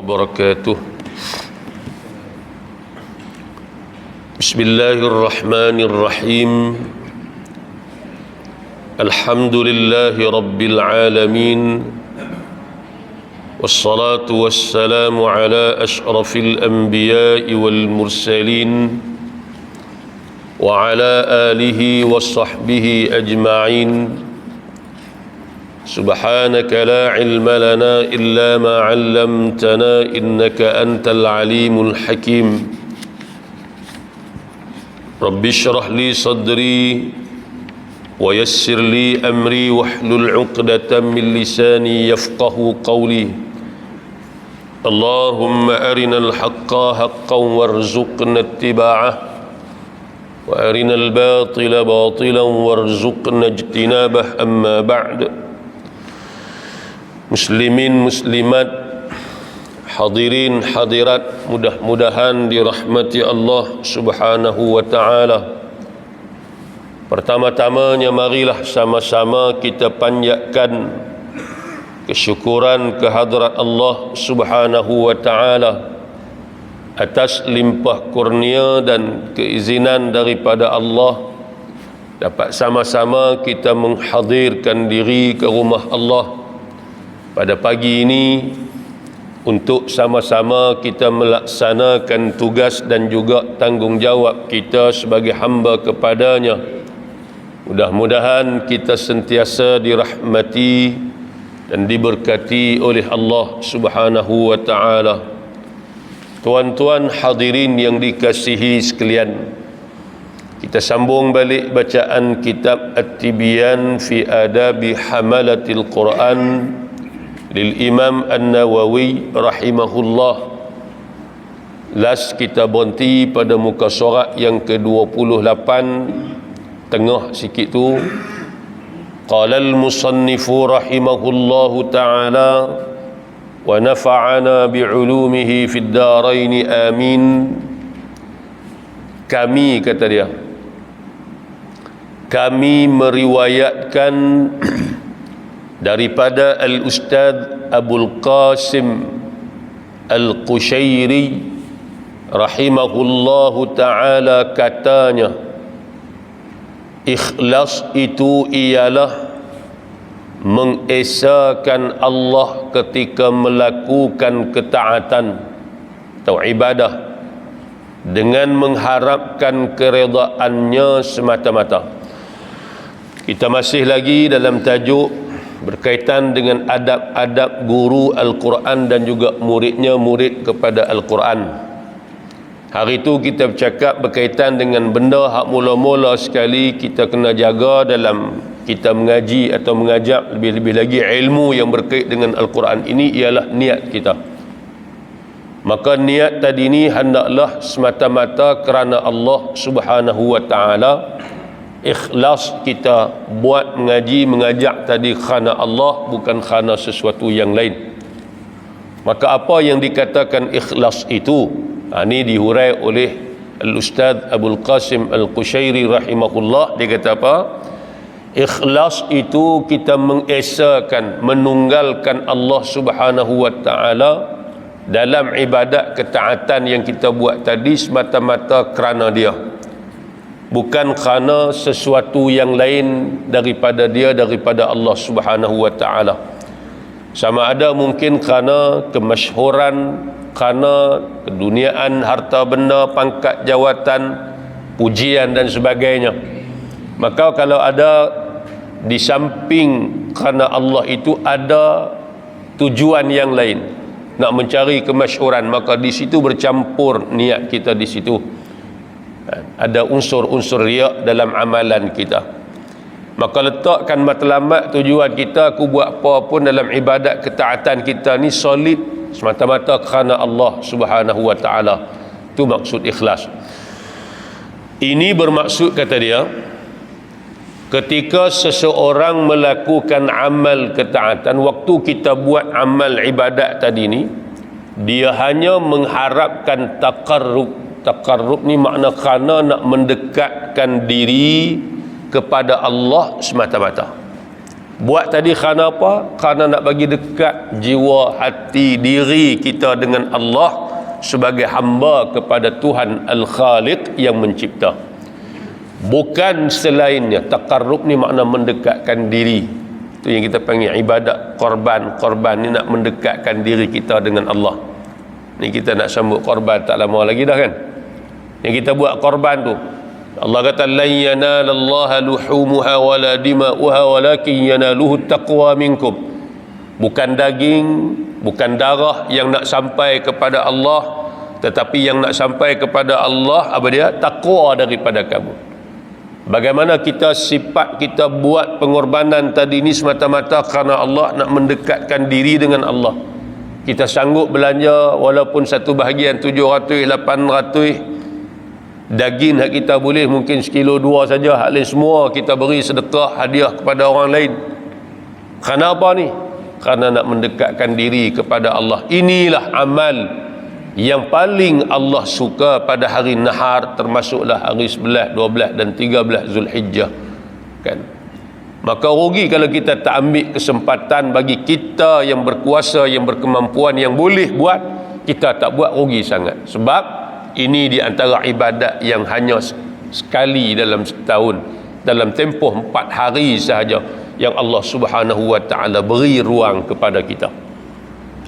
وبركاته. بسم الله الرحمن الرحيم. الحمد لله رب العالمين، والصلاة والسلام على أشرف الأنبياء والمرسلين وعلى آله وصحبه أجمعين. سبحانك لا علم لنا إلا ما علمتنا إنك أنت العليم الحكيم. رب اشرح لي صدري ويسر لي أمري واحلل عقدة من لساني يفقه قولي. اللهم أرنا الحق حقا وارزقنا اتباعه، وأرنا الباطل باطلا وارزقنا اجتنابه. أما بعد. Muslimin, muslimat, hadirin, hadirat, mudah-mudahan dirahmati Allah subhanahu wa ta'ala. Pertama-tamanya marilah sama-sama kita panjatkan kesyukuran kehadrat Allah subhanahu wa ta'ala atas limpah kurnia dan keizinan daripada Allah, dapat sama-sama kita menghadirkan diri ke rumah Allah pada pagi ini untuk sama-sama kita melaksanakan tugas dan juga tanggungjawab kita sebagai hamba kepadanya. Mudah-mudahan kita sentiasa dirahmati dan diberkati oleh Allah subhanahu wa ta'ala. Tuan-tuan hadirin yang dikasihi sekalian, kita sambung balik bacaan kitab At-Tibyan fi Adabi Hamalatil Quran lil Imam An-Nawawi rahimahullah. Last kita berhenti pada muka surat yang ke-28, tengah sikit tu. Qala al-musannifu rahimahullahu ta'ala wa nafa'ana bi'ulumihi fid darain amin. Kami, kata dia, kami meriwayatkan daripada Al-Ustaz Abul Qasim Al-Qushairi rahimahullahu ta'ala, katanya, ikhlas itu ialah mengesakan Allah ketika melakukan ketaatan atau ibadah dengan mengharapkan keredaannya semata-mata. Kita masih lagi dalam tajuk berkaitan dengan adab-adab guru Al-Quran dan juga muridnya, murid kepada Al-Quran. Hari itu kita bercakap berkaitan dengan benda hak mula-mula sekali kita kena jaga dalam kita mengaji atau mengajak, lebih-lebih lagi ilmu yang berkait dengan Al-Quran ini, ialah niat kita. Maka niat tadi ni hendaklah semata-mata kerana Allah subhanahu wa ta'ala. Ikhlas kita buat mengaji, mengajak tadi kerana Allah, bukan kerana sesuatu yang lain. Maka apa yang dikatakan ikhlas itu? Ini dihurai oleh Al-Ustaz Abul Qasim Al-Qushairi rahimahullah. Dia kata apa? Ikhlas itu kita mengesakan, menunggalkan Allah subhanahu wa ta'ala dalam ibadat ketaatan yang kita buat tadi semata-mata kerana dia, bukan kerana sesuatu yang lain daripada dia, daripada Allah subhanahu wa ta'ala. Sama ada mungkin kerana kemasyhuran, kerana keduniaan, harta benda, pangkat jawatan, pujian dan sebagainya. Maka kalau ada di samping kerana Allah itu ada tujuan yang lain, nak mencari kemasyhuran, maka di situ bercampur niat kita di situ. Ada unsur-unsur riak dalam amalan kita. Maka letakkan matlamat tujuan kita, aku buat apa pun dalam ibadat ketaatan kita ni solid semata-mata kerana Allah subhanahu wa ta'ala. Itu maksud ikhlas. Ini bermaksud, kata dia, ketika seseorang melakukan amal ketaatan, waktu kita buat amal ibadat tadi ni, dia hanya mengharapkan taqarrub. Taqarrub ni makna kerana nak mendekatkan diri kepada Allah semata-mata. Buat tadi kerana apa? Kerana nak bagi dekat jiwa, hati, diri kita dengan Allah sebagai hamba kepada Tuhan Al-Khaliq yang mencipta. Bukan selainnya. Taqarrub ni makna mendekatkan diri. Itu yang kita panggil ibadat korban. Korban ni nak mendekatkan diri kita dengan Allah. Ni kita nak sambut korban tak lama lagi dah kan. Yang kita buat korban tu, Allah kata lan yanalallaha luhumuha wala dima'uha walakin yanaluhu taqwa minkum. Bukan daging, bukan darah yang nak sampai kepada Allah, tetapi yang nak sampai kepada Allah apa dia? Taqwa daripada kamu. Bagaimana kita sifat kita buat pengorbanan tadi ni semata-mata kerana Allah, nak mendekatkan diri dengan Allah. Kita sanggup belanja walaupun satu bahagian 700, 800 daging hak kita boleh mungkin sekilo 2 saja, hak lain semua kita beri sedekah, hadiah kepada orang lain. Kerana apa ni? Kerana nak mendekatkan diri kepada Allah. Inilah amal yang paling Allah suka pada hari nahar, termasuklah hari 11, 12 dan 13 Zulhijjah kan. Maka rugi kalau kita tak ambil kesempatan bagi kita yang berkuasa, yang berkemampuan, yang boleh buat, kita tak buat, rugi sangat. Sebab ini di antara ibadat yang hanya sekali dalam setahun, dalam tempoh 4 hari sahaja yang Allah Subhanahu wa ta'ala beri ruang kepada kita.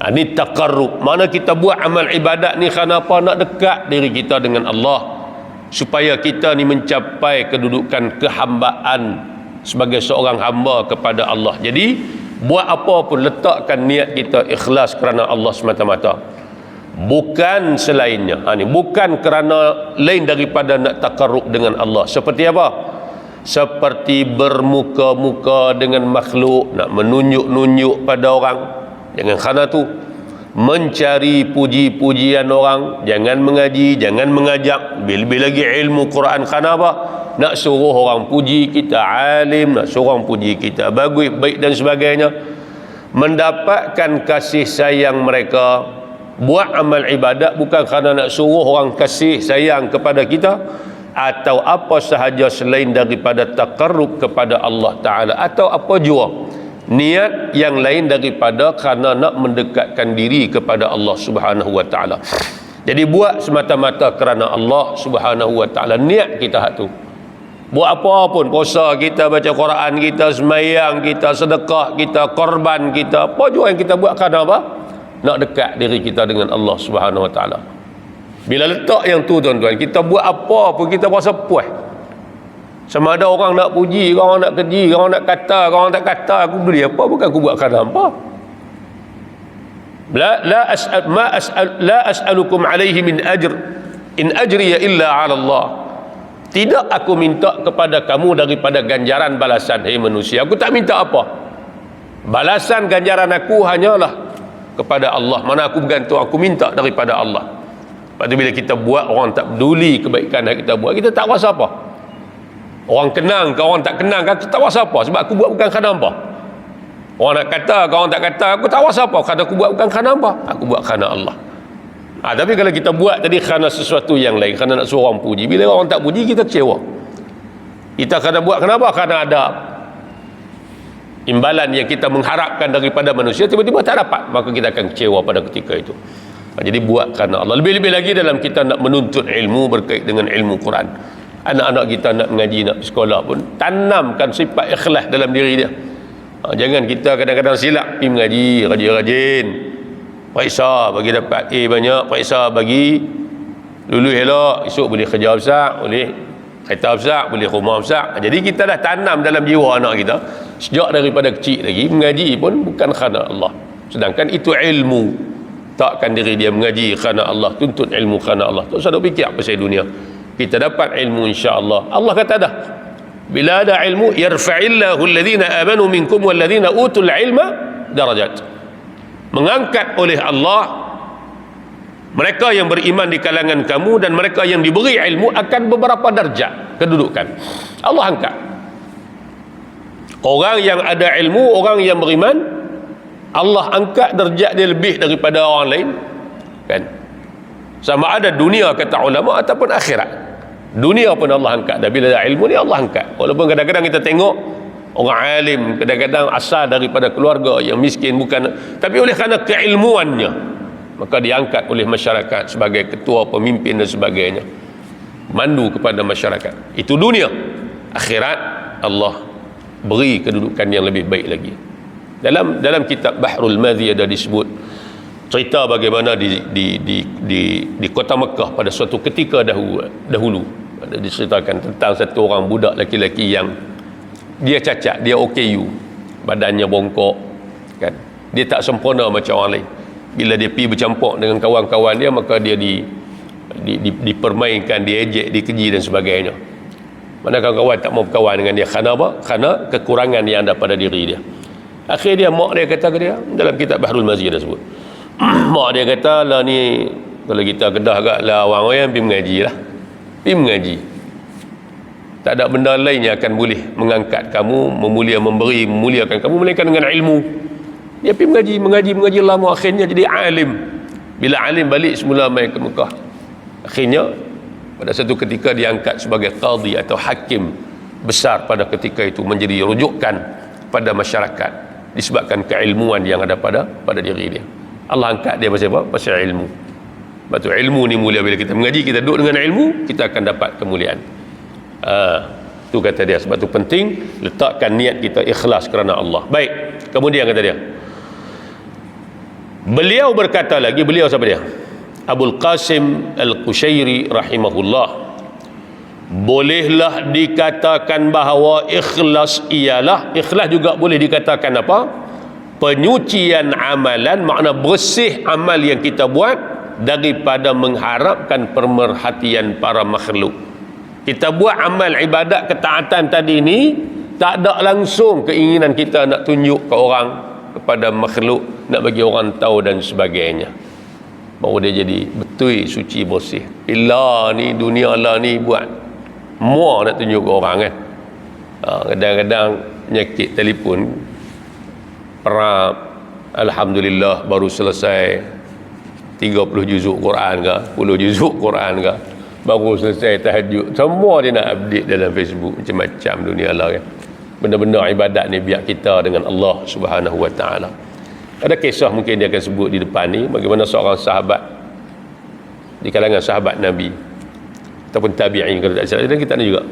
Ini taqarrub. Mana kita buat amal ibadat ni kerana apa? Nak dekat diri kita dengan Allah, supaya kita ni mencapai kedudukan kehambaan sebagai seorang hamba kepada Allah. Jadi buat apa pun, letakkan niat kita ikhlas kerana Allah semata-mata, bukan selainnya. Ini bukan kerana lain daripada nak taqarrub dengan Allah. Seperti apa? Seperti bermuka-muka dengan makhluk, nak menunjuk-nunjuk pada orang. Jangan kerana tu. Mencari puji-pujian orang, jangan mengaji, jangan mengajak, lebih-lebih lagi ilmu Quran. Kerana apa? Nak suruh orang puji kita alim, nak suruh orang puji kita bagus, baik dan sebagainya. Mendapatkan kasih sayang mereka. Buat amal ibadat bukan kerana nak suruh orang kasih sayang kepada kita atau apa sahaja selain daripada taqarrub kepada Allah Ta'ala, atau apa jua niat yang lain daripada kerana nak mendekatkan diri kepada Allah Subhanahu wa Ta'ala. Jadi buat semata-mata kerana Allah Subhanahu wa Ta'ala. Niat kita hak tu. Buat apa pun, puasa kita, baca Quran kita, sembahyang kita, sedekah kita, korban kita, apa jua yang kita buat kerana apa? Nak dekat diri kita dengan Allah Subhanahu wa Ta'ala. Bila letak yang tu tuan-tuan, kita buat apa pun kita rasa puas. Sama ada orang nak puji, orang nak keji, orang nak kata, orang tak kata, aku beli apa, bukan aku buat kerana apa. La as'alukum alaihi min ajr in ajriya illa 'ala Allah. Tidak aku minta kepada kamu daripada ganjaran balasan, hei manusia. Aku tak minta apa. Balasan ganjaran aku hanyalah kepada Allah. Mana aku bergantung, aku minta daripada Allah. Lepas tu bila kita buat, orang tak peduli kebaikan yang kita buat, kita tak rasa apa. Orang kenang ke orang tak kenang ke, kita tak rasa apa. Sebab aku buat bukan kerana apa. Orang nak kata ke orang tak kata, aku tak rasa apa. Kerana aku buat bukan kerana apa, aku buat kerana Allah. Tapi kalau kita buat tadi kerana sesuatu yang lain, kerana nak suruh orang puji, bila orang tak puji, kita kecewa. Kita kerana buat kenapa? Kerana ada imbalan yang kita mengharapkan daripada manusia, tiba-tiba tak dapat, maka kita akan kecewa pada ketika itu. Jadi buat kerana Allah. Lebih-lebih lagi dalam kita nak menuntut ilmu berkait dengan ilmu Quran. Anak-anak kita nak mengaji, nak sekolah pun, tanamkan sifat ikhlas dalam diri dia. Jangan kita kadang-kadang silap pergi mengaji, rajin-rajin, periksa bagi dapat A banyak, periksa bagi lulus elok, esok boleh kerja besar, boleh kereta besar, boleh rumah besar. Jadi kita dah tanam dalam jiwa anak kita sejak daripada kecil lagi, mengaji pun bukan kerana Allah. Sedangkan itu ilmu. Takkan diri dia mengaji kerana Allah, tuntut ilmu kerana Allah. Tak usah fikir pasal dunia. Kita dapat ilmu insya-Allah. Allah kata dah, bila ada ilmu, yarfa'illahu alladhina amanu minkum walladhina utul ilma darajat. Mengangkat oleh Allah mereka yang beriman di kalangan kamu dan mereka yang diberi ilmu akan beberapa darjat kedudukan. Allah angkat. Orang yang ada ilmu, orang yang beriman, Allah angkat darjat dia lebih daripada orang lain. Kan? Sama ada dunia kata ulama ataupun akhirat. Dunia pun Allah angkat. Dan bila ada ilmu ni Allah angkat. Walaupun kadang-kadang kita tengok Orang alim kadang-kadang asal daripada keluarga yang miskin, bukan, tapi oleh kerana keilmuannya maka diangkat oleh masyarakat sebagai ketua, pemimpin dan sebagainya, mandu kepada masyarakat. Itu dunia. Akhirat Allah beri kedudukan yang lebih baik lagi. Dalam kitab Bahrul Madhi ada disebut cerita bagaimana di kota Mekah pada suatu ketika dahulu ada diceritakan tentang satu orang budak lelaki yang dia cacat, dia OKU, badannya bongkok kan, dia tak sempurna macam orang lain. Bila dia pergi bercampur dengan kawan-kawan dia, maka dia dipermainkan, diejek, dikeji dan sebagainya. Mana kawan-kawan tak mau berkawan dengan dia. Kerana apa? Kerana kekurangan yang ada pada diri dia. Akhirnya mak dia kata ke dia, dalam kitab Bahrul Madhi ada sebut, mak dia kata, lah ni kalau kita kedah agak lah orang yang pergi mengaji lah, pergi mengaji. Tak ada benda lain yang akan boleh mengangkat kamu, memuliakan kamu melainkan dengan ilmu. Dia pergi mengaji lama, akhirnya jadi alim. Bila alim balik semula mai ke Mekah, akhirnya pada satu ketika diangkat sebagai qadhi atau hakim besar pada ketika itu, menjadi rujukan pada masyarakat disebabkan keilmuan yang ada pada diri dia. Allah angkat dia pasal apa? Pasal ilmu. Sebab tu ilmu ni mulia. Bila kita mengaji, kita duduk dengan ilmu, kita akan dapat kemuliaan. Tu kata dia. Sebab tu penting letakkan niat kita ikhlas kerana Allah. Baik, kemudian kata dia, beliau berkata lagi, beliau siapa dia? Abul Qasim Al-Qushairi rahimahullah, bolehlah dikatakan bahawa ikhlas ialah, ikhlas juga boleh dikatakan apa? Penyucian amalan, makna bersih amal yang kita buat daripada mengharapkan pemerhatian para makhluk. Kita buat amal ibadat ketaatan tadi ni, tak ada langsung keinginan kita nak tunjuk ke orang, kepada makhluk, nak bagi orang tahu dan sebagainya, baru dia jadi betul suci bersih. Bila ni dunia lah ni buat muar nak tunjuk ke orang kan. Kadang-kadang nyakit telefon, perap, alhamdulillah baru selesai 30 juzuk Quran ke, 10 juzuk Quran ke, baru selesai tahajud. Semua dia nak update dalam Facebook, macam-macam dunia lah kan. Benda-benda ibadat ni biar kita dengan Allah Subhanahu wa taala. Ada kisah mungkin dia akan sebut di depan ni, bagaimana seorang sahabat di kalangan sahabat Nabi ataupun tabi'in kalau tak salah, dan kita ni juga,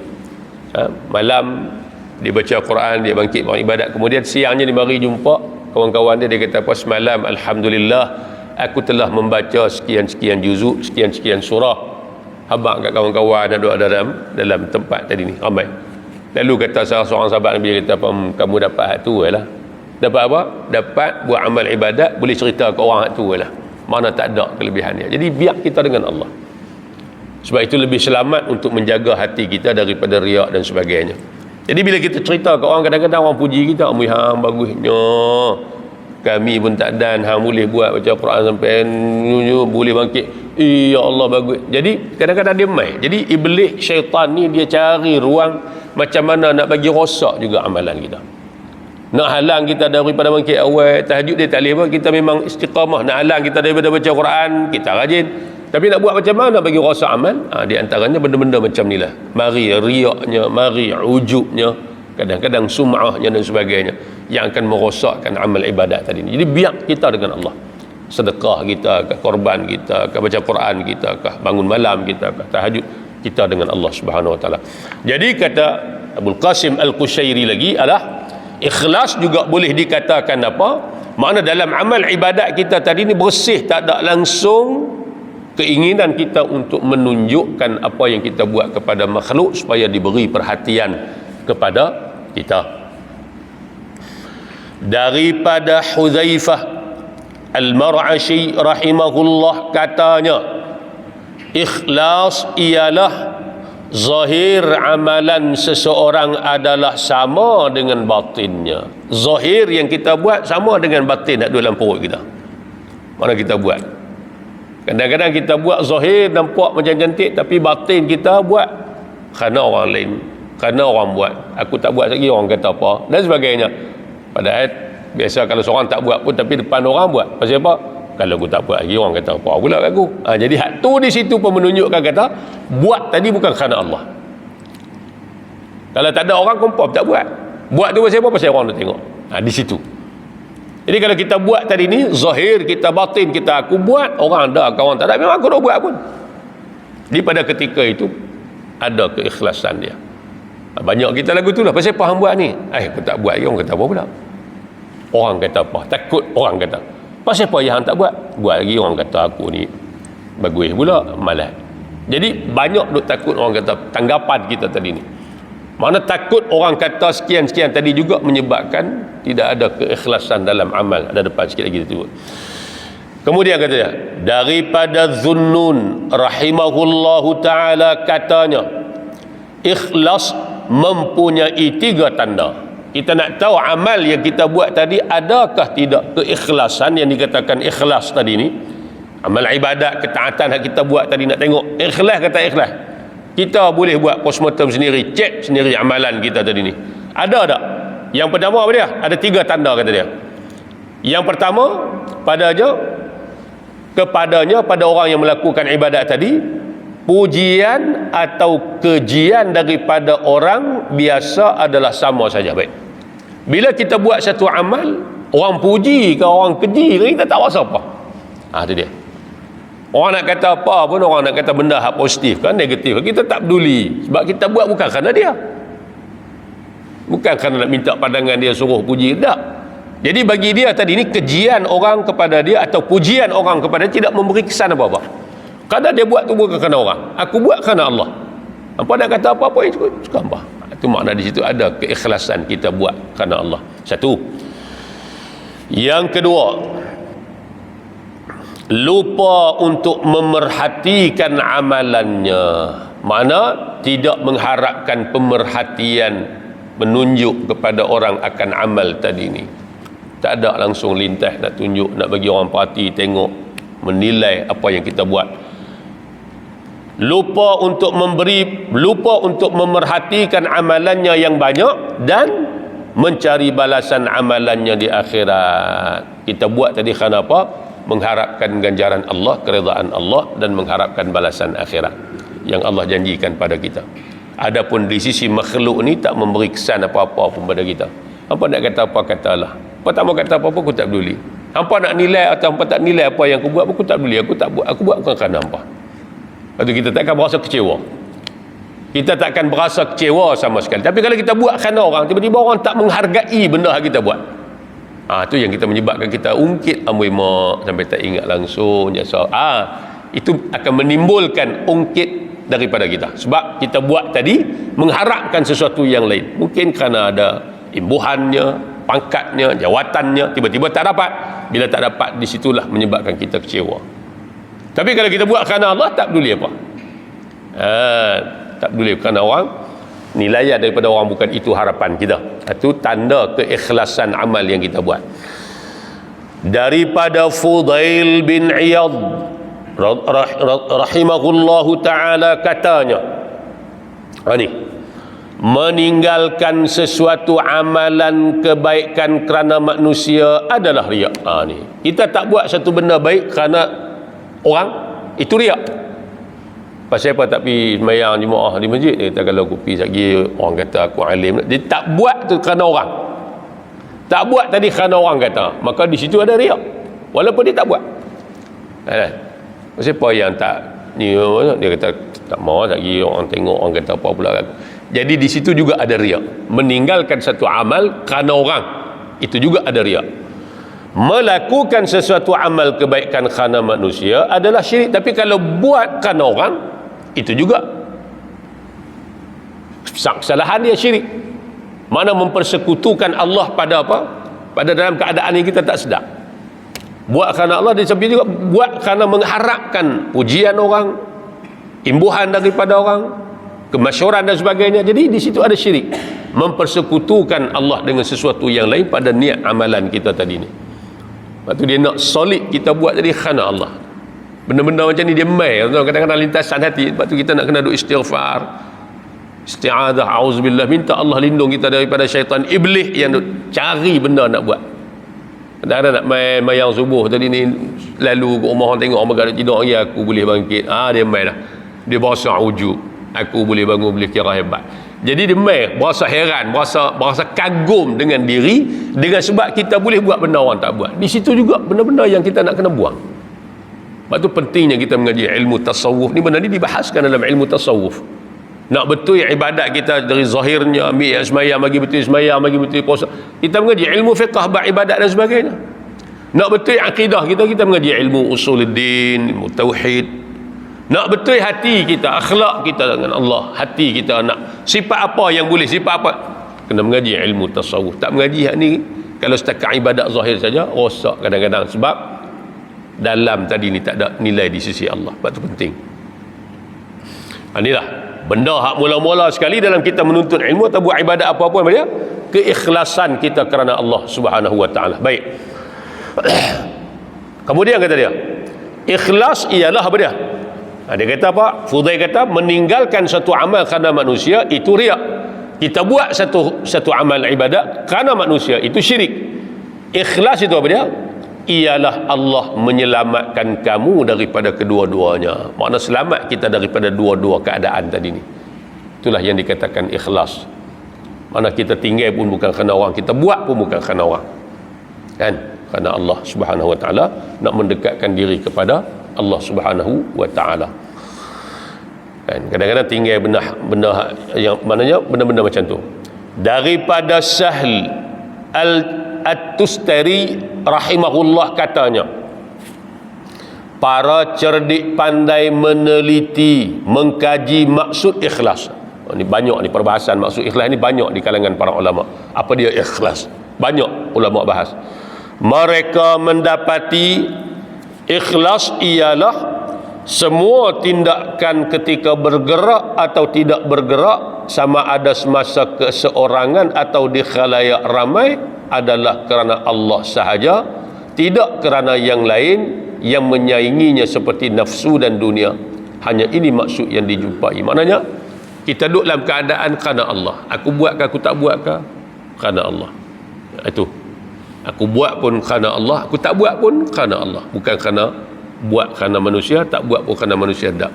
malam dia baca Quran, dia bangkit buat ibadat, kemudian siangnya dia mari jumpa kawan-kawan dia, dia kata apa, semalam alhamdulillah aku telah membaca sekian-sekian juzuk, sekian-sekian surah. Habaq kat kawan-kawan ada dalam tempat tadi ni ramai. Lalu kata salah seorang sahabat Nabi, kata apa, kamu dapat hak tu lah. Dapat apa? Dapat buat amal ibadat, boleh cerita ke orang hak tu lah. Mana tak ada kelebihannya. Jadi biar kita dengan Allah. Sebab itu lebih selamat untuk menjaga hati kita daripada riak dan sebagainya. Jadi bila kita cerita ke orang, kadang-kadang orang puji kita, hang bagusnya, kami pun tak dan, hang boleh buat baca Quran sampai boleh bangkit, ya Allah bagus. Jadi kadang-kadang dia main. Jadi iblis syaitan ni dia cari ruang macam mana nak bagi rosak juga amalan kita, nak halang kita daripada bangkit awal. Tahajud dia tak boleh apa, kita memang istiqamah. Nak halang kita daripada baca Quran, kita rajin, tapi nak buat macam mana bagi rosak amal. Di antaranya benda-benda macam ni lah. Mari riaknya, mari ujubnya, kadang-kadang sum'ahnya dan sebagainya yang akan merosakkan amal ibadat tadi ni. Jadi biar kita dengan Allah, sedekah kita, korban kita, baca Quran kita, bangun malam kita, tahajud kita dengan Allah Subhanahu wa taala. Jadi kata Abul Qasim Al-Qushairi lagi adalah ikhlas juga boleh dikatakan apa? Makna dalam amal ibadat kita tadi ni bersih, tak ada langsung keinginan kita untuk menunjukkan apa yang kita buat kepada makhluk supaya diberi perhatian kepada kita. Daripada Hudzaifah Al-Mar'ashi rahimahullah katanya, ikhlas ialah zahir amalan seseorang adalah sama dengan batinnya. Zahir yang kita buat sama dengan batin nak dalam perut kita. Mana kita buat. Kadang-kadang kita buat zahir nampak macam cantik, tapi batin kita buat kerana orang lain, kerana orang buat. Aku tak buat lagi, orang kata apa dan sebagainya. Padahal biasa kalau seorang tak buat pun, tapi depan orang buat. Pasal apa? Kalau aku tak buat lagi, orang kata apa pula kat aku. Jadi hak tu di situ pun menunjukkan kata buat tadi bukan kerana Allah. Kalau tak ada orang, confirm tak buat. Buat tu pasal apa? Pasal orang nak tengok. Di situ. Jadi kalau kita buat tadi ni, zahir kita, batin kita, aku buat, orang ada, kawan tak ada, memang aku dah buat pun. Jadi pada ketika itu ada keikhlasan dia. Banyak kita lagu tu lah, pasal apa hang buat ni? Aku tak buat, orang kata apa pula? Orang kata apa? Takut orang kata. Pasal apa yang hang tak buat? Buat lagi orang kata aku ni bagus pula, malas. Jadi banyak duk takut orang kata, tanggapan kita tadi ni. Mana takut orang kata sekian-sekian tadi juga menyebabkan tidak ada keikhlasan dalam amal. Ada depan sikit lagi tu. Kemudian katanya, daripada Zunnun rahimahullahu ta'ala katanya, ikhlas mempunyai 3 tanda. Kita nak tahu amal yang kita buat tadi adakah tidak keikhlasan yang dikatakan ikhlas tadi ni. Amal ibadat, ketaatan yang kita buat tadi, nak tengok ikhlas kata ikhlas. Kita boleh buat postmortem sendiri, cek sendiri amalan kita tadi ni. Ada tak? Yang pertama apa dia? Ada 3 tanda kata dia. Yang pertama, kepadanya pada orang yang melakukan ibadat tadi, pujian atau kejian daripada orang biasa adalah sama saja. Baik. Bila kita buat satu amal, orang puji ke orang keji ke, kita tak rasa apa. Itu dia. Orang nak kata apa pun, orang nak kata benda hak positif kan, negatif, kita tak peduli. Sebab kita buat bukan kerana dia. Bukan kerana nak minta pandangan dia, suruh puji, tak. Jadi bagi dia tadi ni, kejian orang kepada dia atau pujian orang kepada dia tidak memberi kesan apa-apa. Kadang dia buat tu bukan kerana orang. Aku buat kerana Allah. Apa nak kata apa-apa itu suka apa. Itu makna di situ ada keikhlasan kita buat kerana Allah. Satu. Yang kedua, lupa untuk memerhatikan amalannya. Mana tidak mengharapkan pemerhatian, menunjuk kepada orang akan amal tadi ni. Tak ada langsung lintas nak tunjuk, nak bagi orang perhati, tengok, menilai apa yang kita buat. Lupa untuk memerhatikan amalannya yang banyak dan mencari balasan amalannya di akhirat. Kita buat tadi kerana apa? Mengharapkan ganjaran Allah, keredaan Allah, dan mengharapkan balasan akhirat yang Allah janjikan pada kita. Adapun di sisi makhluk ni tak memberi kesan apa-apa pun pada kita. Hampa nak kata apa, katalah. Hampa tak mau kata apa-apa, aku tak peduli. Hampa nak nilai atau hampa tak nilai apa yang aku buat, aku tak peduli. Aku tak buat, aku buat bukan kerana hampa. Lepas tu kita takkan berasa kecewa. Kita takkan berasa kecewa sama sekali. Tapi kalau kita buat kerana orang, tiba-tiba orang tak menghargai benda yang kita buat. Itu yang kita menyebabkan kita ungkit amboi mak sampai tak ingat langsung jasa. Itu akan menimbulkan ungkit daripada kita. Sebab kita buat tadi mengharapkan sesuatu yang lain. Mungkin kerana ada imbuhannya, pangkatnya, jawatannya, tiba-tiba tak dapat. Bila tak dapat, di situlah menyebabkan kita kecewa. Tapi kalau kita buat kerana Allah, tak peduli apa. Tak peduli kerana orang, nilai daripada orang bukan itu harapan kita. Itu tanda keikhlasan amal yang kita buat. Daripada Fudail bin Iyad rahimahullahu ta'ala katanya, meninggalkan sesuatu amalan kebaikan kerana manusia adalah riak. Kita tak buat satu benda baik kerana orang, itu riak. Pasal apa tak pergi sembahyang Jumaat di masjid? Dia kata kalau aku pergi lagi, orang kata aku alim. Dia tak buat tu kerana orang. Tak buat tadi kerana orang kata. Maka di situ ada riak. Walaupun dia tak buat. Pasal apa yang tak ni, dia kata tak mau lagi orang tengok, orang kata apa pula aku. Jadi di situ juga ada riak. Meninggalkan satu amal kerana orang, itu juga ada riak. Melakukan sesuatu amal kebaikan kerana manusia adalah syirik. Tapi kalau buat kerana orang, itu juga kesalahan dia, syirik. Mana mempersekutukan Allah pada apa? Pada dalam keadaan yang kita tak sedar. Buat kerana Allah, dia sampai juga buat kerana mengharapkan pujian orang, imbuhan daripada orang, kemasyhuran dan sebagainya. Jadi di situ ada syirik. Mempersekutukan Allah dengan sesuatu yang lain pada niat amalan kita tadi ni. Lepas tu dia nak solid kita buat tadi kerana Allah. Benda-benda macam ni dia main, kadang-kadang lintasan hati. Lepas tu kita nak kena duk istighfar, isti'adah, auzubillah, minta Allah lindung kita daripada syaitan iblis yang duk cari benda nak buat. Kadang-kadang nak main mayang subuh tadi ni, lalu ke rumah orang tengok orang berada tidur lagi, aku boleh bangkit. Dia main dah. Dia berasa ujub, aku boleh bangun, boleh kira hebat. Jadi demai, berasa heran, berasa kagum dengan diri, dengan sebab kita boleh buat benda orang tak buat. Di situ juga benda-benda yang kita nak kena buang. Sebab tu pentingnya kita mengaji ilmu tasawuf ni. Benda ni dibahaskan dalam ilmu tasawuf. Nak betul ibadat kita dari zahirnya, ambil yang semayang bagi betul semayang, bagi betul puasa. Kita mengaji ilmu fiqh bab ibadat dan sebagainya. Nak betul akidah kita mengaji ilmu usuluddin, ilmu tauhid. Nak betul hati kita, akhlak kita dengan Allah, hati kita nak sifat apa yang boleh, sifat apa, kena mengaji ilmu tasawuf. Tak mengaji hak ni, kalau setakat ibadat zahir saja rosak kadang-kadang, sebab dalam tadi ni tak ada nilai di sisi Allah. Sebab tu penting. Inilah benda hak mula-mula sekali dalam kita menuntut ilmu atau buat ibadat apa-apa dia, keikhlasan kita kerana Allah Subhanahu wa taala. Baik. Kemudian kata dia, ikhlas ialah apa dia? Dia kata apa? Fudail kata meninggalkan satu amal kerana manusia itu riak. Kita buat satu amal ibadat kerana manusia itu syirik. Ikhlas itu apa dia? Ialah Allah menyelamatkan kamu daripada kedua-duanya. Makna selamat kita daripada dua-dua keadaan tadi ni. Itulah yang dikatakan ikhlas. Mana kita tinggal pun bukan kerana orang, kita buat pun bukan kerana orang, kan? Kerana Allah Subhanahu wa taala, nak mendekatkan diri kepada Allah Subhanahu wa taala. Kan kadang-kadang tinggal benda yang maknanya benda-benda macam tu. Daripada Sahl At-Tustari rahimahullah katanya, para cerdik pandai meneliti, mengkaji maksud ikhlas. Ini banyak ni perbahasan maksud ikhlas ni, banyak di kalangan para ulama. Apa dia ikhlas? Banyak ulama bahas. Mereka mendapati ikhlas ialah semua tindakan ketika bergerak atau tidak bergerak, sama ada semasa keseorangan atau di khalayak ramai, adalah kerana Allah sahaja, tidak kerana yang lain yang menyainginya seperti nafsu dan dunia. Hanya ini maksud yang dijumpai. Maknanya kita duduk dalam keadaan kerana Allah. Aku buat ke aku tak buat ke? Kerana Allah. Itu. Aku buat pun kerana Allah, aku tak buat pun kerana Allah. Bukan kerana buat kerana manusia, tak buat pun kerana manusia, tak.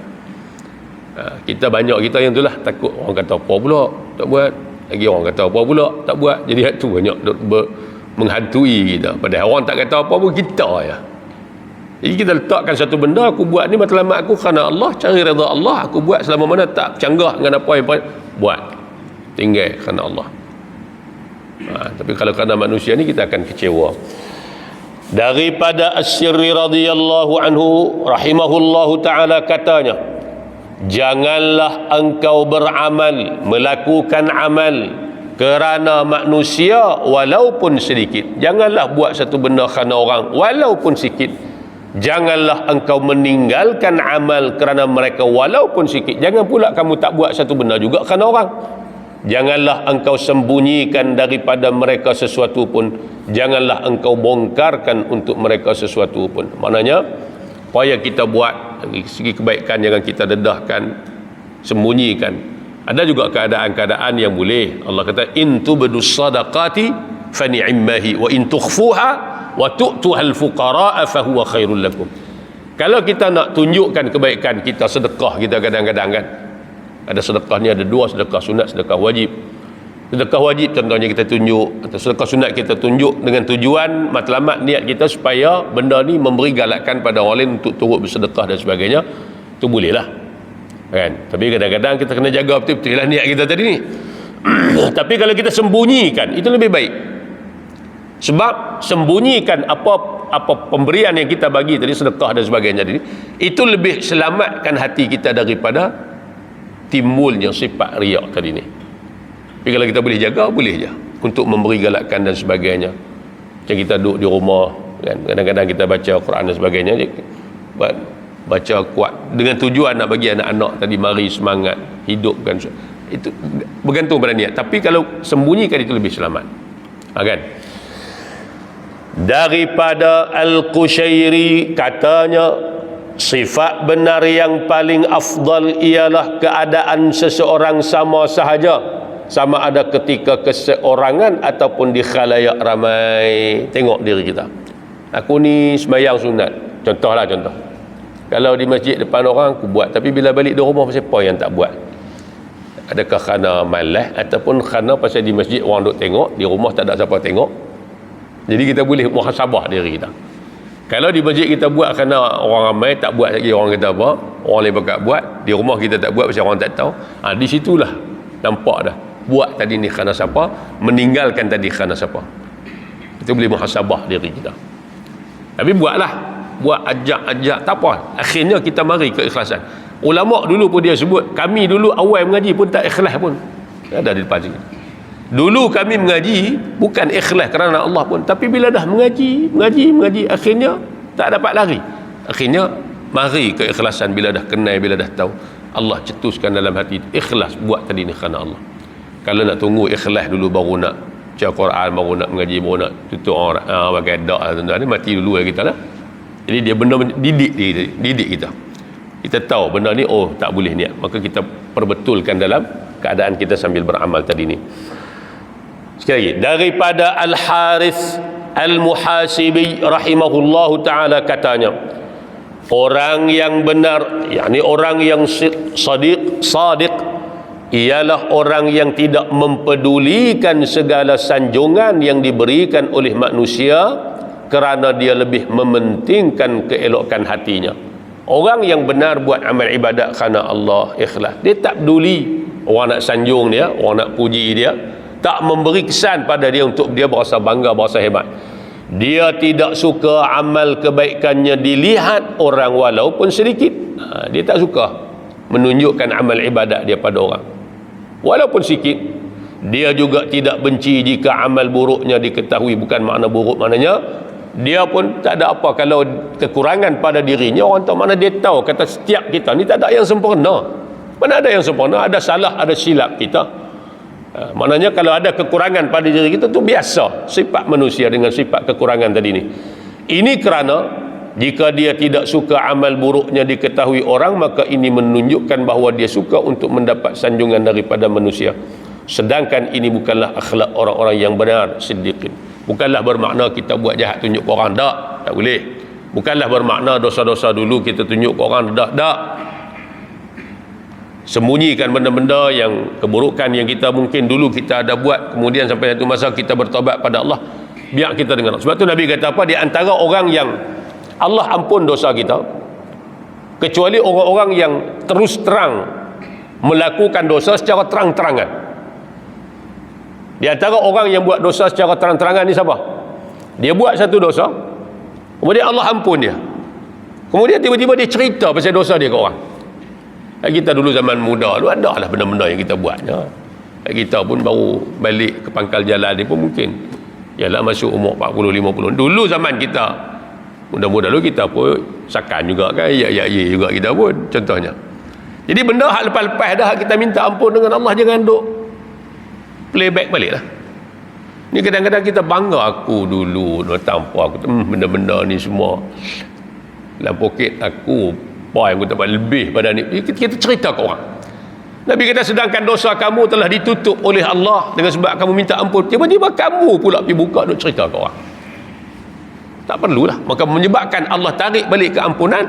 Kita banyak kita yang itulah, takut orang kata apa pula tak buat, lagi orang kata apa pula tak buat. Jadi itu banyak menghantui kita. Padahal orang tak kata apa pun, kita ya. Jadi kita letakkan satu benda, aku buat ni matlamat aku kerana Allah, cari redha Allah, aku buat selama mana tak canggah dengan apa yang buat, tinggal kerana Allah. Tapi kalau kerana manusia ni kita akan kecewa. Daripada As-Sirri radhiyallahu anhu rahimahullahu ta'ala katanya, janganlah engkau beramal, melakukan amal kerana manusia walaupun sedikit. Janganlah buat satu benda kerana orang walaupun sikit. Janganlah engkau meninggalkan amal kerana mereka walaupun sikit. Jangan pula kamu tak buat satu benda juga kerana orang. Janganlah engkau sembunyikan daripada mereka sesuatu pun. Janganlah engkau bongkarkan untuk mereka sesuatu pun. Maknanya apa yang kita buat dari segi kebaikan jangan kita dedahkan, sembunyikan. Ada juga keadaan-keadaan yang boleh. Allah kata in tubdus sadaqati fa ni'mahi wa in tukhfuha wa tu'tuhal fuqara'a fa huwa khairul lakum. Kalau kita nak tunjukkan kebaikan kita, sedekah kita kadang-kadang kan. Ada sedekah ni ada dua, sedekah sunat, sedekah wajib. Sedekah wajib contohnya kita tunjuk, atau sedekah sunat kita tunjuk dengan tujuan matlamat niat kita supaya benda ni memberi galakan pada orang lain untuk turut bersedekah dan sebagainya. Itu boleh lah kan. Tapi kadang-kadang kita kena jaga betul-betul lah niat kita tadi ni. Tapi kalau kita sembunyikan, itu lebih baik. Sebab sembunyikan apa pemberian yang kita bagi tadi, sedekah dan sebagainya tadi, itu lebih selamatkan hati kita daripada timbulnya sifat riak tadi ni. Tapi kalau kita boleh jaga, boleh je untuk memberi galakan dan sebagainya. Macam kita duduk di rumah kan, kadang-kadang kita baca Quran dan sebagainya, baca kuat dengan tujuan nak bagi anak-anak tadi mari semangat hidupkan. Itu bergantung pada niat. Tapi kalau sembunyikan itu lebih selamat, kan? Daripada Al-Qushairi katanya, sifat benar yang paling afdal ialah keadaan seseorang sama sahaja, sama ada ketika keseorangan ataupun di khalayak ramai. Tengok diri kita. Aku ni sembahyang sunat, contohlah contoh. Kalau di masjid depan orang aku buat, tapi bila balik di rumah siapa yang tak buat? Adakah kerana malas ataupun kerana pasal di masjid orang duk tengok, di rumah tak ada siapa tengok. Jadi kita boleh muhasabah diri kita. Kalau di masjid kita buat kerana orang ramai, tak buat lagi orang kata apa, orang lain bakat buat, di rumah kita tak buat pasal orang tak tahu. Di situlah nampak dah. Buat tadi ni kerana siapa, meninggalkan tadi kerana siapa. Kita boleh muhasabah diri kita. Tapi buatlah, buat ajak-ajak, tak apa. Akhirnya kita mari keikhlasan. Ulama dulu pun dia sebut, kami dulu awal mengaji pun tak ikhlas pun. Ada di depan sini. Dulu kami mengaji bukan ikhlas kerana Allah pun, tapi bila dah mengaji, akhirnya tak dapat lari. Akhirnya mari keikhlasan bila dah kenal, bila dah tahu. Allah cetuskan dalam hati ikhlas buat tadi ni kerana Allah. Kalau nak tunggu ikhlas dulu baru nak baca Quran, baru nak mengaji, baru nak tutup orang pakai dak tuan-tuan ni, mati dulu kita lah. Jadi dia benda didik kita. Kita tahu benda ni tak boleh niat, maka kita perbetulkan dalam keadaan kita sambil beramal tadi ni. Sekali lagi, daripada Al-Harith Al-Muhasibi rahimahullahu ta'ala katanya, orang yang benar, yakni orang yang sadiq ialah orang yang tidak mempedulikan segala sanjungan yang diberikan oleh manusia kerana dia lebih mementingkan keelokan hatinya. Orang yang benar buat amal ibadat kerana Allah, ikhlas. Dia tak peduli orang nak sanjung dia, orang nak puji dia, tak memberi kesan pada dia untuk dia berasa bangga, berasa hebat. Dia tidak suka amal kebaikannya dilihat orang walaupun sedikit. Dia tak suka menunjukkan amal ibadat dia pada orang walaupun sikit. Dia juga tidak benci jika amal buruknya diketahui. Bukan makna buruk, maknanya dia pun tak ada apa kalau kekurangan pada dirinya. Orang tahu, mana dia tahu kata setiap kita ni tak ada yang sempurna. Mana ada yang sempurna, ada salah, ada silap kita. Maknanya kalau ada kekurangan pada diri kita tu biasa, sifat manusia dengan sifat kekurangan tadi ni. Ini kerana jika dia tidak suka amal buruknya diketahui orang, maka ini menunjukkan bahawa dia suka untuk mendapat sanjungan daripada manusia. Sedangkan ini bukanlah akhlak orang-orang yang benar, siddiqin. Bukanlah bermakna kita buat jahat tunjuk ke orang, tak boleh. Bukanlah bermakna dosa-dosa dulu kita tunjuk ke orang, tak. Sembunyikan benda-benda yang keburukan yang kita mungkin dulu kita ada buat, kemudian sampai satu masa kita bertobat pada Allah, biar kita dengar. Sebab tu Nabi kata apa, di antara orang yang Allah ampun dosa kita kecuali orang-orang yang terus terang melakukan dosa secara terang-terangan. Di antara orang yang buat dosa secara terang-terangan ni siapa? Dia buat satu dosa, kemudian Allah ampun dia, kemudian tiba-tiba dia cerita pasal dosa dia ke orang. Kita dulu zaman muda dulu ada lah benda-benda yang kita buat ya. Kita pun baru balik ke pangkal jalan ni pun mungkin ialah masuk umur 40-50. Dulu zaman kita muda-muda dulu kita pun sakan juga kan, ya juga kita pun contohnya. Jadi benda hak lepas-lepas dah kita minta ampun dengan Allah, jangan duk playback balik lah. Ni kadang-kadang kita bangga, aku dulu tanpa aku benda-benda ni semua dalam poket aku, apa yang aku dapat lebih pada ni. Kita cerita ke orang. Nabi kata sedangkan dosa kamu telah ditutup oleh Allah dengan sebab kamu minta ampun, tiba-tiba kamu pula pergi buka duk cerita ke orang. Tak perlulah. Maka menyebabkan Allah tarik balik keampunan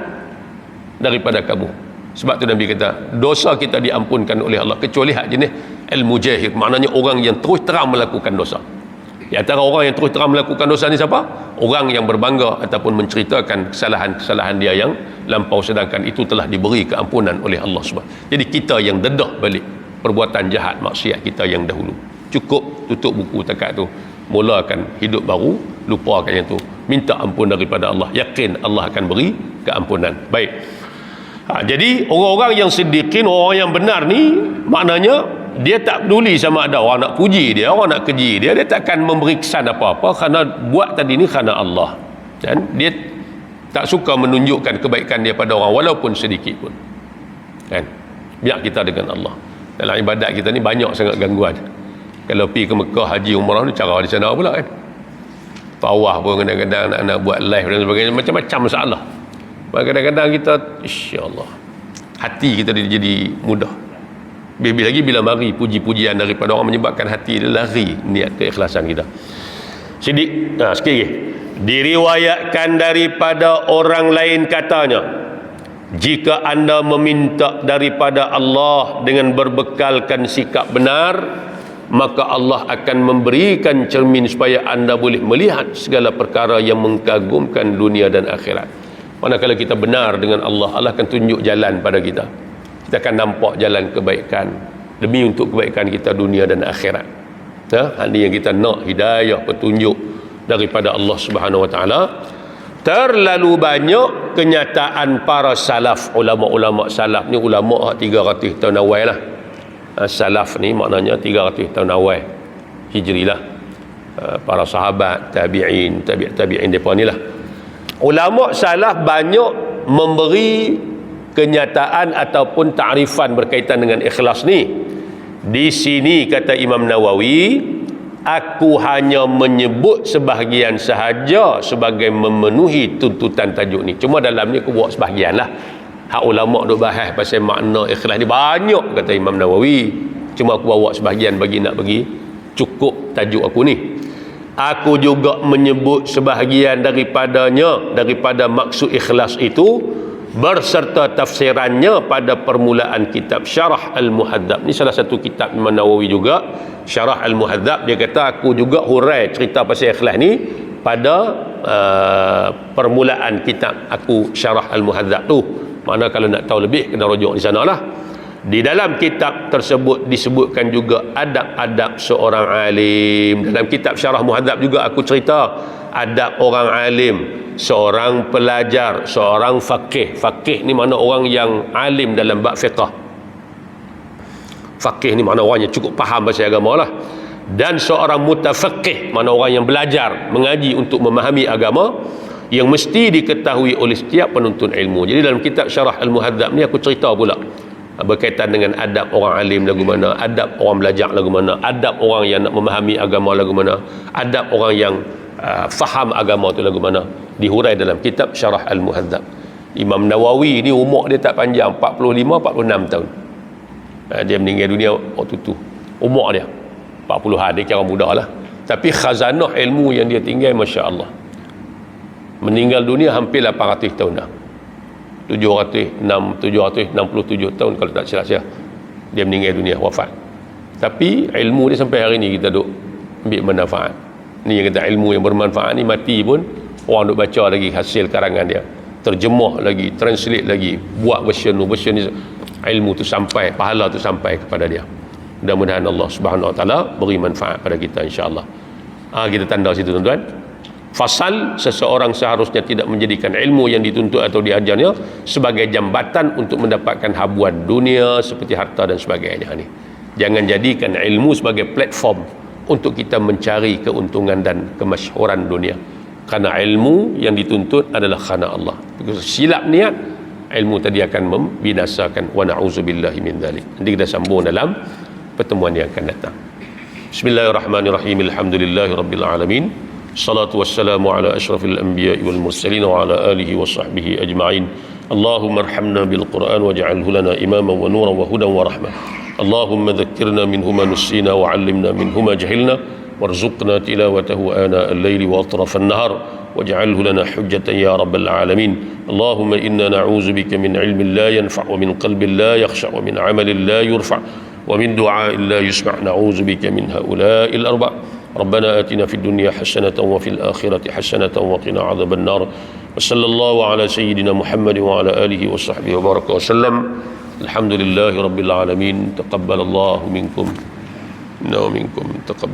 daripada kamu. Sebab tu Nabi kata dosa kita diampunkan oleh Allah kecuali hak jenis al-mujahir, maknanya orang yang terus terang melakukan dosa. Di antara orang yang terus terang melakukan dosa ni siapa? Orang yang berbangga ataupun menceritakan kesalahan-kesalahan dia yang lampau, sedangkan itu telah diberi keampunan oleh Allah SWT. Jadi kita yang dedah balik perbuatan jahat maksiat kita yang dahulu. Cukup tutup buku takat tu, mulakan hidup baru, lupakan yang tu, minta ampun daripada Allah, yakin Allah akan beri keampunan. Baik. Jadi orang-orang yang siddiqin, orang yang benar ni, maknanya dia tak peduli sama ada orang nak puji dia, orang nak keji dia, dia takkan memberi kesan apa-apa kerana buat tadi ni kerana Allah. Dan dia tak suka menunjukkan kebaikan dia pada orang walaupun sedikit pun. Kan? Biar kita dengan Allah. Dalam ibadat kita ni banyak sangat gangguan. Kalau pergi ke Mekah haji umrah ni cara di sana pula kan. Tawaf pun kadang-kadang nak buat live dan sebagainya, macam-macam masalah. Kadang-kadang kita insya-Allah hati kita jadi mudah. Lebih lagi bila mari puji-pujian daripada orang menyebabkan hati dia lari niat keikhlasan kita. Sikit lagi. Diriwayatkan daripada orang lain katanya, Jika anda meminta daripada Allah dengan berbekalkan sikap benar, maka Allah akan memberikan cermin supaya anda boleh melihat segala perkara yang mengagumkan dunia dan akhirat. Manakala kita benar dengan Allah, Allah akan tunjuk jalan pada kita. Kita akan nampak jalan kebaikan demi untuk kebaikan kita dunia dan akhirat. Ini yang kita nak, hidayah, petunjuk daripada Allah Subhanahu Wa Taala. Terlalu banyak kenyataan para salaf, ulama-ulama salaf ni, ulama 300 tahun awal lah. Salaf ni maknanya 300 tahun awal Hijri lah. Para sahabat, tabi'in, tabi'in mereka ni lah. Ulama salaf banyak memberi kenyataan ataupun ta'rifan berkaitan dengan ikhlas ni. Di sini kata Imam Nawawi, aku hanya menyebut sebahagian sahaja sebagai memenuhi tuntutan tajuk ni. Cuma dalam ni aku buat sebahagian lah. Hak ulama' duk bahas pasal makna ikhlas ni banyak kata Imam Nawawi. Cuma aku bawa sebahagian bagi nak bagi cukup tajuk aku ni. Aku juga menyebut sebahagian daripadanya, daripada maksud ikhlas itu, berserta tafsirannya pada permulaan kitab Syarah Al-Muhadzab. Ni salah satu kitab Imam Nawawi juga, Syarah Al-Muhadzab. Dia kata aku juga hurai cerita pasal ikhlas ni pada permulaan kitab aku Syarah Al-Muhadzab tu. Mana kalau nak tahu lebih kena rujuk di sanalah. Di dalam kitab tersebut disebutkan juga adab-adab seorang alim. Dalam kitab Syarah Muhadzab juga aku cerita adab orang alim, seorang pelajar, seorang faqih. Faqih ni mana orang yang alim dalam bab fiqh. Faqih ni mana orang yang cukup faham pasal agama lah. Dan seorang mutafaqih, mana orang yang belajar mengaji untuk memahami agama, yang mesti diketahui oleh setiap penuntut ilmu. Jadi dalam kitab Syarah Al-Muhadzab ni aku cerita pula berkaitan dengan adab orang alim lagu mana, adab orang belajar lagu mana, adab orang yang nak memahami agama lagu mana, adab orang yang faham agama tu lagu mana, dihurai dalam kitab Syarah Al-Muhadzab. Imam Nawawi ni umur dia tak panjang, 45-46 tahun. Dia meninggal dunia waktu tu, umur dia 40-an, dia kira muda lah. Tapi khazanah ilmu yang dia tinggal, Masya Allah. Meninggal dunia hampir 800 tahun dah, 767 tahun kalau tak silap saya dia meninggal dunia, wafat. Tapi ilmu dia sampai hari ni kita duk ambil manfaat. Ni yang kata ilmu yang bermanfaat ni, mati pun orang duk baca lagi hasil karangan dia, terjemah lagi, translate lagi, buat version ni, ilmu tu sampai, pahala tu sampai kepada dia. Mudah-mudahan Allah Subhanahu Wa Taala beri manfaat pada kita, insya-Allah. Kita tanda situ tuan-tuan. Fasal, seseorang seharusnya tidak menjadikan ilmu yang dituntut atau diajarnya sebagai jambatan untuk mendapatkan habuan dunia seperti harta dan sebagainya ni. Jangan jadikan ilmu sebagai platform untuk kita mencari keuntungan dan kemasyhuran dunia. Kerana ilmu yang dituntut adalah kerana Allah. Silap niat, ilmu tadi akan membinasakan. Wa na'udzubillahi min dzalik. Nanti kita sambung dalam pertemuan yang akan datang. Bismillahirrahmanirrahim. Alhamdulillahirabbil alamin. Salatu wassalamu ala asyrafil anbiya'i wal mursalin wa ala alihi wa sahbihi ajma'in. Allahumma arhamna bil Qur'an waj'alhu lana imaman wa nuran wa hudan wa rahmah. Allahumma dhakkirna minhu ma nusina wa 'allimna minhu ma jahilna warzuqna tilawatahu ana al-laili wa atraf an-nahar waj'alhu lana hujjatan ya rabbal alamin. Allahumma inna na'udzu bika min 'ilmin la yanfa' wa min qalbin la yakhsha' wa min 'amalin la yurfa' wa min du'a'in la yusma'. Na'udzu bika min ha'ula'il arba'. ربنا آتنا في الدنيا حسنة وفي الآخرة حسنة وقنا عذاب النار. وصلى الله على سيدنا محمد وعلى آله وصحبه وبارك وسلم. الحمد لله رب العالمين. تقبل الله منكم ومنكم. تقبل